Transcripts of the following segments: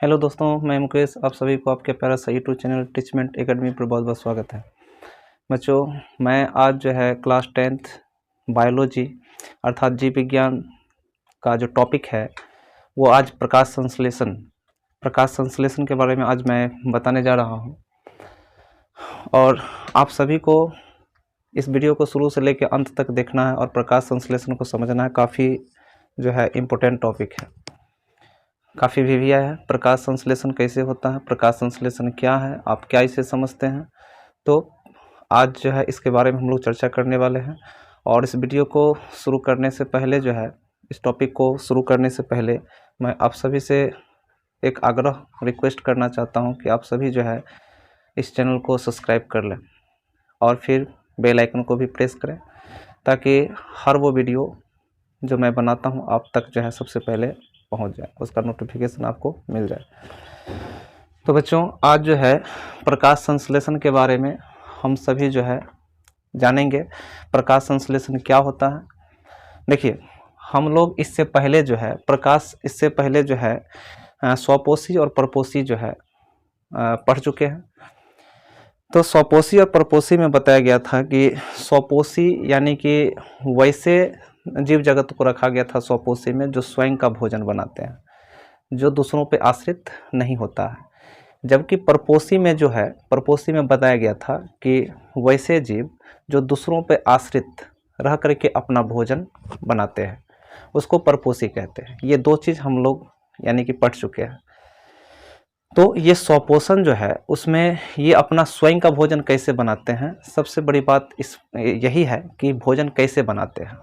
Hello दोस्तों, मैं मुकेश। आप सभी को आपके प्यारा सा यूट्यूब चैनल टीचमेंट एकेडमी पर बहुत बहुत स्वागत है। बच्चों, मैं आज जो है क्लास 10th बायोलॉजी अर्थात जीव विज्ञान का जो टॉपिक है वो आज प्रकाश संश्लेषण के बारे में आज मैं बताने जा रहा हूँ। और आप सभी को इस वीडियो को शुरू से लेकर अंत तक देखना है और प्रकाश संश्लेषण को समझना है। काफ़ी जो है इम्पोर्टेंट टॉपिक है, काफ़ी भी आया है। प्रकाश संश्लेषण कैसे होता है, प्रकाश संश्लेषण क्या है, आप क्या इसे समझते हैं, तो आज जो है इसके बारे में हम लोग चर्चा करने वाले हैं। और इस वीडियो को शुरू करने से पहले जो है, इस टॉपिक को शुरू करने से पहले मैं आप सभी से एक आग्रह रिक्वेस्ट करना चाहता हूं कि आप सभी जो है इस चैनल को सब्सक्राइब कर लें और फिर बेल आइकन को भी प्रेस करें ताकि हर वो वीडियो जो मैं बनाता हूं आप तक जो है सबसे पहले पहुंच जाए, उसका नोटिफिकेशन आपको मिल जाए। तो बच्चों, आज जो है प्रकाश संश्लेषण के बारे में हम सभी जो है जानेंगे। प्रकाश संश्लेषण क्या होता है। देखिए, हम लोग इससे पहले जो है स्वपोषी और परपोषी जो है पढ़ चुके हैं। तो स्वपोषी और परपोषी में बताया गया था कि स्वपोषी यानी कि वैसे जीव जगत को रखा गया था स्वपोषी में जो स्वयं का भोजन बनाते हैं, जो दूसरों पे आश्रित नहीं होता है। जबकि परपोषी में बताया गया था कि वैसे जीव जो दूसरों पे आश्रित रह करके अपना भोजन बनाते हैं, उसको परपोषी कहते हैं। ये दो चीज़ हम लोग यानी कि पढ़ चुके हैं। तो ये स्वपोषण जो है उसमें ये अपना स्वयं का भोजन कैसे बनाते हैं, सबसे बड़ी बात यही है कि भोजन कैसे बनाते हैं।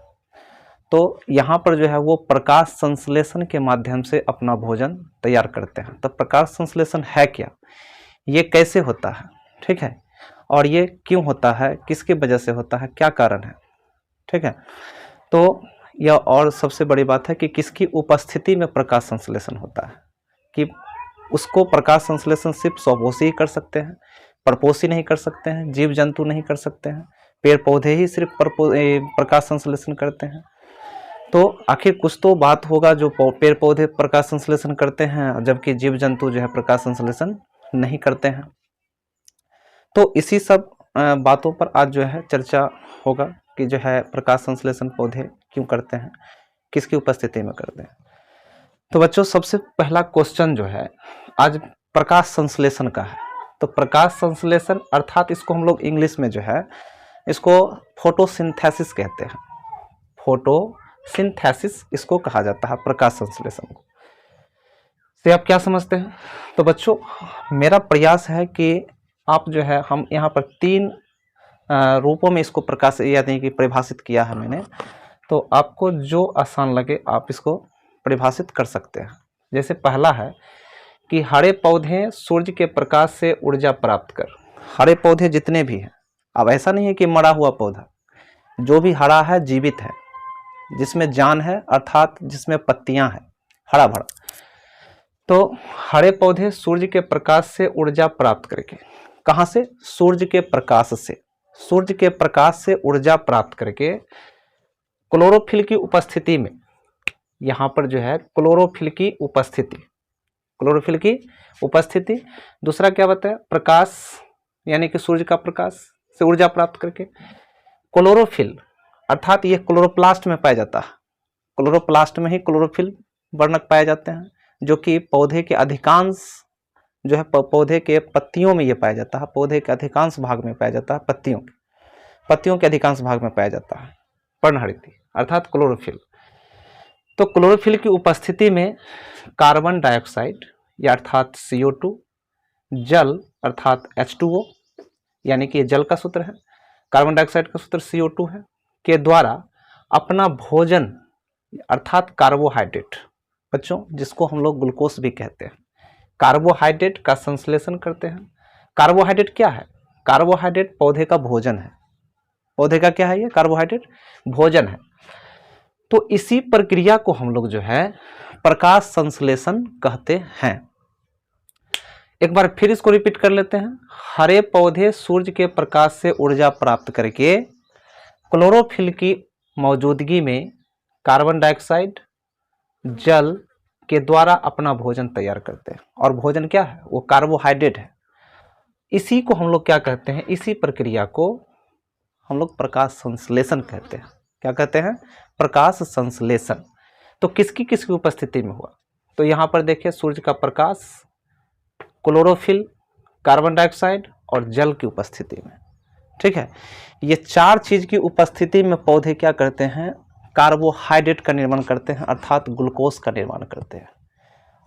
तो यहाँ पर जो है वो प्रकाश संश्लेषण के माध्यम से अपना भोजन तैयार करते हैं। तो प्रकाश संश्लेषण है क्या, ये कैसे होता है, ठीक है, और ये क्यों होता है, किसकी वजह से होता है, क्या कारण है, ठीक है। तो यह और सबसे बड़ी बात है कि किसकी उपस्थिति में प्रकाश संश्लेषण होता है, कि उसको प्रकाश संश्लेषण सिर्फ स्वपोषी ही कर सकते हैं, परपोषी नहीं कर सकते हैं, जीव जंतु नहीं कर सकते हैं, पेड़ पौधे ही सिर्फ प्रकाश संश्लेषण करते हैं। तो आखिर कुछ तो बात होगा जो पेड़ पौधे प्रकाश संश्लेषण करते हैं जबकि जीव जंतु जो है प्रकाश संश्लेषण नहीं करते हैं। तो इसी सब बातों पर आज जो है चर्चा होगा कि जो है प्रकाश संश्लेषण पौधे क्यों करते हैं, किसकी उपस्थिति में करते हैं। तो बच्चों, सबसे पहला क्वेश्चन जो है आज प्रकाश संश्लेषण का है। तो प्रकाश संश्लेषण अर्थात इसको हम लोग इंग्लिश में जो है इसको फोटोसिंथेसिस कहते हैं। फोटोसिंथेसिस इसको कहा जाता है, प्रकाश संश्लेषण को। तो आप क्या समझते हैं? तो बच्चों, मेरा प्रयास है कि आप जो है, हम यहाँ पर 3 रूपों में इसको प्रकाश यानी कि परिभाषित किया है मैंने। तो आपको जो आसान लगे आप इसको परिभाषित कर सकते हैं। जैसे पहला है कि हरे पौधे सूर्य के प्रकाश से ऊर्जा प्राप्त कर। हरे पौधे जितने भी हैं, अब ऐसा नहीं है कि मरा हुआ पौधा, जो भी हरा है जीवित है, जिसमें जान है अर्थात जिसमें पत्तियां हैं, हरा भरा। तो हरे पौधे सूर्य के प्रकाश से ऊर्जा प्राप्त करके, कहाँ से? सूर्य के प्रकाश से। सूर्य के प्रकाश से ऊर्जा प्राप्त करके क्लोरोफिल की उपस्थिति में, यहाँ पर जो है क्लोरोफिल की उपस्थिति। दूसरा क्या बताया? प्रकाश यानी कि सूर्य का प्रकाश से ऊर्जा प्राप्त करके क्लोरोफिल अर्थात ये क्लोरोप्लास्ट में पाया जाता है। क्लोरोप्लास्ट में ही क्लोरोफिल वर्णक पाए जाते हैं, जो कि पौधे के अधिकांश जो है पौधे के पत्तियों में ये पाया जाता है। पौधे के अधिकांश भाग में पाया जाता है, पत्तियों के अधिकांश भाग में पाया जाता है पर्णहरित अर्थात क्लोरोफिल। तो क्लोरोफिल की उपस्थिति में कार्बन डाइऑक्साइड या अर्थात CO2, जल अर्थात H2O यानी कि जल का सूत्र है, कार्बन डाइऑक्साइड का सूत्र CO2 है, के द्वारा अपना भोजन अर्थात कार्बोहाइड्रेट, बच्चों जिसको हम लोग ग्लूकोज भी कहते हैं, कार्बोहाइड्रेट का संश्लेषण करते हैं। कार्बोहाइड्रेट क्या है? कार्बोहाइड्रेट पौधे का भोजन है। पौधे का क्या है? ये कार्बोहाइड्रेट भोजन है। तो इसी प्रक्रिया को हम लोग जो है प्रकाश संश्लेषण कहते हैं। एक बार फिर इसको रिपीट कर लेते हैं। हरे पौधे सूर्य के प्रकाश से ऊर्जा प्राप्त करके क्लोरोफिल की मौजूदगी में कार्बन डाइऑक्साइड, जल के द्वारा अपना भोजन तैयार करते हैं। और भोजन क्या है? वो कार्बोहाइड्रेट है। इसी को हम लोग क्या कहते हैं? इसी प्रक्रिया को हम लोग प्रकाश संश्लेषण कहते हैं। क्या कहते हैं? प्रकाश संश्लेषण। तो किसकी किसकी उपस्थिति में हुआ? तो यहाँ पर देखिए, सूर्य का प्रकाश, क्लोरोफिल, कार्बन डाइऑक्साइड और जल की उपस्थिति में। ठीक है, ये चार चीज की उपस्थिति में पौधे क्या करते हैं? कार्बोहाइड्रेट का निर्माण करते हैं, अर्थात ग्लूकोज का निर्माण करते हैं।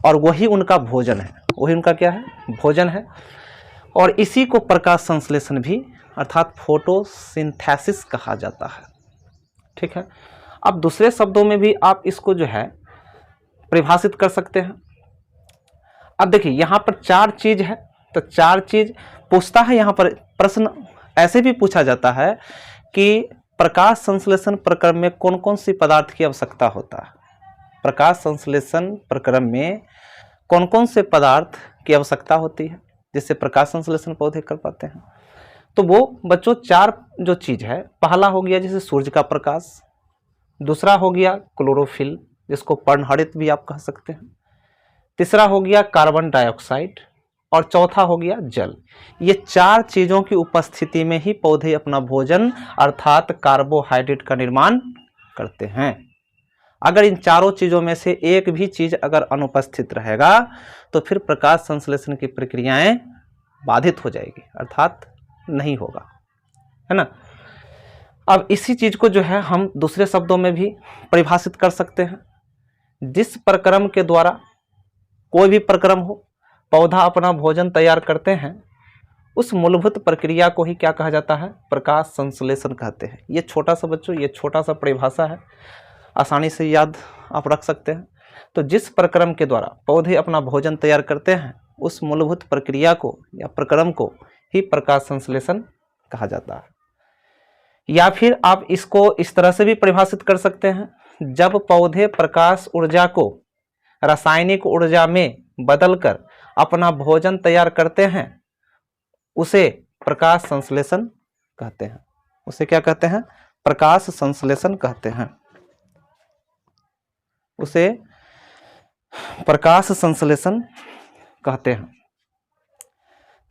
और वही उनका भोजन है। वही उनका क्या है? भोजन है। और इसी को प्रकाश संश्लेषण भी अर्थात फोटोसिंथेसिस कहा जाता है। ठीक है, अब दूसरे शब्दों में भी आप इसको जो है परिभाषित कर सकते हैं। अब देखिए, यहाँ पर चार चीज है, तो चार चीज पूछता है। यहाँ पर प्रश्न ऐसे भी पूछा जाता है कि प्रकाश संश्लेषण प्रक्रम में कौन कौन सी पदार्थ की आवश्यकता होता है? प्रकाश संश्लेषण प्रक्रम में कौन कौन से पदार्थ की आवश्यकता होती है जिससे प्रकाश संश्लेषण पौधे कर पाते हैं? तो वो बच्चों चार जो चीज है, पहला हो गया जैसे सूर्य का प्रकाश, दूसरा हो गया क्लोरोफिल जिसको पर्णहरित भी आप कह सकते हैं, तीसरा हो गया कार्बन डाइऑक्साइड और चौथा हो गया जल। ये चार चीजों की उपस्थिति में ही पौधे अपना भोजन अर्थात कार्बोहाइड्रेट का निर्माण करते हैं। अगर इन चारों चीजों में से एक भी चीज अगर अनुपस्थित रहेगा तो फिर प्रकाश संश्लेषण की प्रक्रियाएं बाधित हो जाएगी, अर्थात नहीं होगा, है ना। अब इसी चीज को जो है हम दूसरे शब्दों में भी परिभाषित कर सकते हैं। जिस प्रक्रम के द्वारा, कोई भी प्रक्रम हो, पौधा अपना भोजन तैयार करते हैं, उस मूलभूत प्रक्रिया को ही क्या कहा जाता है? प्रकाश संश्लेषण कहते हैं। ये छोटा सा बच्चों, ये छोटा सा परिभाषा है, आसानी से याद आप रख सकते हैं। तो जिस प्रक्रम के द्वारा पौधे अपना भोजन तैयार करते हैं, उस मूलभूत प्रक्रिया को या प्रक्रम को ही प्रकाश संश्लेषण कहा जाता है। या फिर आप इसको इस तरह से भी परिभाषित कर सकते हैं, जब पौधे प्रकाश ऊर्जा को रासायनिक ऊर्जा में बदलकर अपना भोजन तैयार करते हैं, उसे प्रकाश संश्लेषण कहते हैं। उसे क्या कहते हैं? प्रकाश संश्लेषण कहते हैं। उसे प्रकाश संश्लेषण कहते हैं।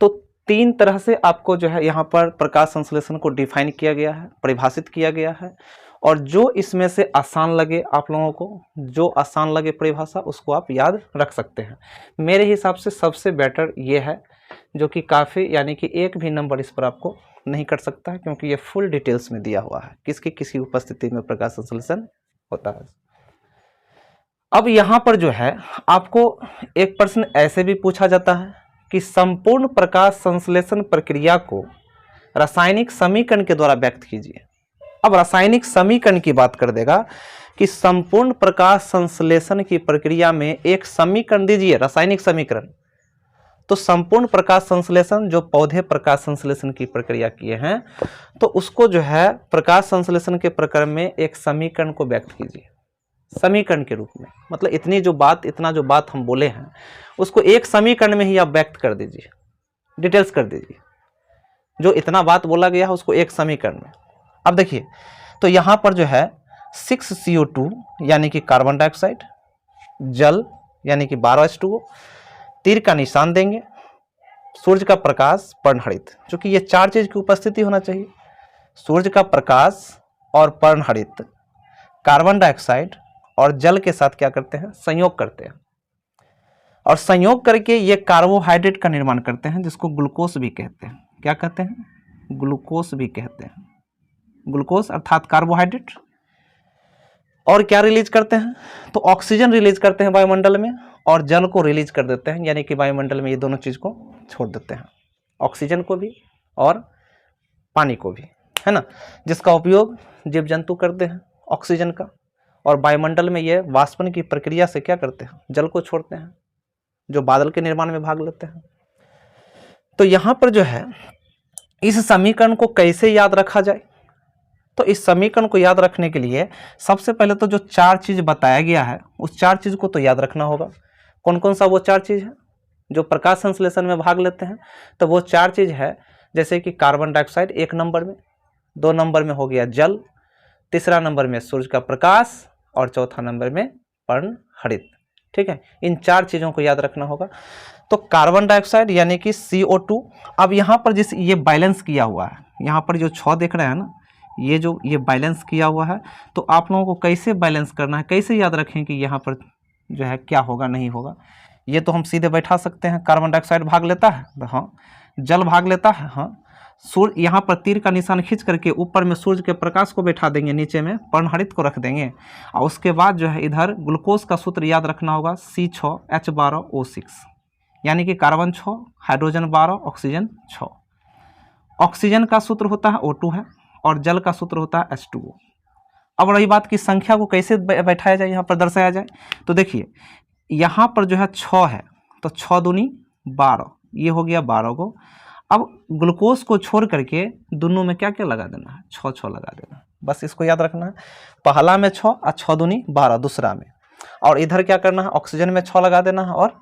तो तीन तरह से आपको जो है यहाँ पर प्रकाश संश्लेषण को डिफाइन किया गया है, परिभाषित किया गया है। और जो इसमें से आसान लगे आप लोगों को, जो आसान लगे परिभाषा, उसको आप याद रख सकते हैं। मेरे हिसाब से सबसे बेटर ये है, जो कि काफ़ी, यानी कि एक भी नंबर इस पर आपको नहीं कट सकता है, क्योंकि ये फुल डिटेल्स में दिया हुआ है किसकी किसी उपस्थिति में प्रकाश संश्लेषण होता है। अब यहाँ पर जो है आपको एक प्रश्न ऐसे भी पूछा जाता है कि संपूर्ण प्रकाश संश्लेषण प्रक्रिया को रासायनिक समीकरण के द्वारा व्यक्त कीजिए। अब रासायनिक समीकरण की बात कर देगा कि संपूर्ण प्रकाश संश्लेषण की प्रक्रिया में एक समीकरण दीजिए, रासायनिक समीकरण। तो संपूर्ण प्रकाश संश्लेषण, जो पौधे प्रकाश संश्लेषण की प्रक्रिया किए हैं, तो उसको जो है प्रकाश संश्लेषण के प्रक्रम में एक समीकरण को व्यक्त कीजिए, समीकरण के रूप में। मतलब इतना जो बात हम बोले हैं, उसको एक समीकरण में ही आप व्यक्त कर दीजिए, डिटेल्स कर दीजिए। जो इतना बात बोला गया है उसको एक समीकरण में। अब देखिए, तो यहाँ पर जो है 6CO2 यानी कि कार्बन डाइऑक्साइड, जल यानी कि 12H2O, तीर का निशान देंगे, सूर्य का प्रकाश, पर्णहरित, क्योंकि ये चार चीज की उपस्थिति होना चाहिए। सूर्य का प्रकाश और पर्णहरित कार्बन डाइऑक्साइड और जल के साथ क्या करते हैं? संयोग करते हैं। और संयोग करके ये कार्बोहाइड्रेट का निर्माण करते हैं, जिसको ग्लूकोज भी कहते हैं। क्या कहते हैं? ग्लूकोज भी कहते हैं। ग्लूकोज अर्थात कार्बोहाइड्रेट। और क्या रिलीज करते हैं? तो ऑक्सीजन रिलीज करते हैं वायुमंडल में, और जल को रिलीज कर देते हैं, यानी कि वायुमंडल में ये दोनों चीज को छोड़ देते हैं, ऑक्सीजन को भी और पानी को भी, है ना, जिसका उपयोग जीव जंतु करते हैं ऑक्सीजन का। और वायुमंडल में ये वाष्पन की प्रक्रिया से क्या करते हैं? जल को छोड़ते हैं, जो बादल के निर्माण में भाग लेते हैं। तो यहाँ पर जो है इस समीकरण को कैसे याद रखा जाए? तो इस समीकरण को याद रखने के लिए सबसे पहले तो जो चार चीज बताया गया है, उस चार चीज को तो याद रखना होगा। कौन कौन सा वो चार चीज है जो प्रकाश संश्लेषण में भाग लेते हैं? तो वो चार चीज है, जैसे कि कार्बन डाइऑक्साइड 1 नंबर में, 2 नंबर में हो गया जल, तीसरा नंबर में सूर्य का प्रकाश, और चौथा नंबर में पर्णहरित। ठीक है, इन 4 चीज़ों को याद रखना होगा। तो कार्बन डाइऑक्साइड यानी कि CO2। अब यहाँ पर जिस ये बैलेंस किया हुआ है, यहाँ पर जो 6 देख रहे हैं ना, ये बैलेंस किया हुआ है, तो आप लोगों को कैसे बैलेंस करना है, कैसे याद रखें कि यहाँ पर जो है क्या होगा नहीं होगा। ये तो हम सीधे बैठा सकते हैं, कार्बन डाइऑक्साइड भाग लेता है, हाँ, जल भाग लेता है, हाँ, सूर्य, यहाँ पर तीर का निशान खींच करके ऊपर में सूर्य के प्रकाश को बैठा देंगे, नीचे में पर्णहरित को रख देंगे, और उसके बाद जो है इधर ग्लूकोज का सूत्र याद रखना होगा, C6H12O6, यानी कि कार्बन 6, हाइड्रोजन 12, ऑक्सीजन 6। ऑक्सीजन का सूत्र होता है O2 है, और जल का सूत्र होता है H2O। अब रही बात की संख्या को कैसे बैठाया जाए, यहाँ पर दर्शाया जाए, तो देखिए यहाँ पर जो है 6 है, तो 6 दूनी 12, ये हो गया 12 को। अब ग्लूकोज को छोड़ करके दोनों में क्या क्या लगा देना है, 6 लगा देना, बस इसको याद रखना है। पहला में 6 और 6 दूनी 12 दूसरा में, और इधर क्या करना है, ऑक्सीजन में 6 लगा देना है और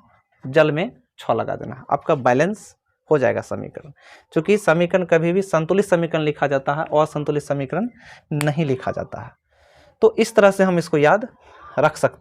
जल में 6 लगा देना है। आपका बैलेंस हो जाएगा समीकरण। क्योंकि समीकरण कभी भी संतुलित समीकरण लिखा जाता है, असंतुलित समीकरण नहीं लिखा जाता है। तो इस तरह से हम इसको याद रख सकते हैं।